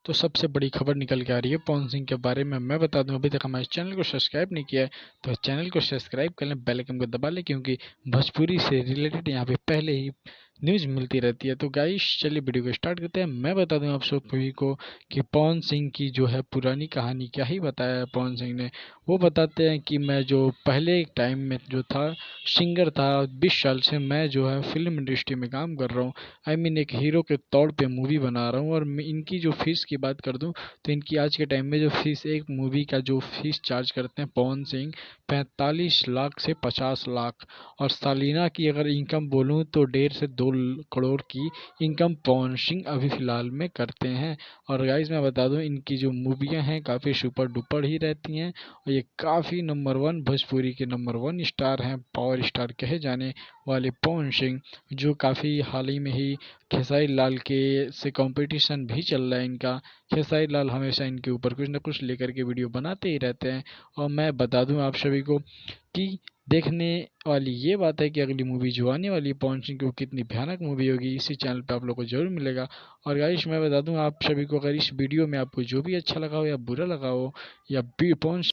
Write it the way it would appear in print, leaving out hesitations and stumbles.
तो सबसे बड़ी खबर निकल के आ रही है पवन सिंह के बारे में। मैं बता दूं, अभी तक हमारे चैनल को सब्सक्राइब नहीं किया है तो चैनल को सब्सक्राइब कर लें, बेल आइकन को दबा लें, क्योंकि भोजपुरी से रिलेटेड यहाँ पे पहले ही न्यूज़ मिलती रहती है। तो गाइस चलिए वीडियो को स्टार्ट करते हैं। मैं बता दूं आप सभी को कि पवन सिंह की जो है पुरानी कहानी क्या ही बताया है पवन सिंह ने। वो बताते हैं कि मैं जो पहले टाइम में जो था सिंगर था, 20 साल से मैं जो है फिल्म इंडस्ट्री में काम कर रहा हूँ। आई मीन एक हीरो के तौर पे मूवी बना रहा हूँ। और इनकी जो फीस की बात कर दूं तो इनकी आज के टाइम में जो फीस, एक मूवी का जो फीस चार्ज करते हैं पवन सिंह, 45 लाख से 50 लाख। और सालिना की अगर इनकम बोलूं तो 1.5 से 2 करोड़ की इनकम पवन सिंह अभी फ़िलहाल में करते हैं। और गाइस मैं बता दूं, इनकी जो मूवियां हैं काफ़ी सुपर डुपर ही रहती हैं। और ये काफ़ी नंबर 1 भोजपुरी के नंबर 1 स्टार हैं, पावर स्टार कहे जाने वाले पवन सिंह, जो काफ़ी हाल ही में ही खेसारी लाल के से कंपटीशन भी चल रहा है इनका। खेसारी लाल हमेशा इनके ऊपर कुछ ना कुछ लेकर के वीडियो बनाते ही रहते हैं। और मैं बता दूं आप सभी को कि देखने वाली ये बात है कि अगली मूवी जो आने वाली है पवन सिंह की, वो कितनी भयानक मूवी होगी, इसी चैनल पे आप लोग को जरूर मिलेगा। और गाइस मैं बता दूं आप सभी को, अगर इस वीडियो में आपको जो भी अच्छा लगा हो या बुरा लगा हो, या पवन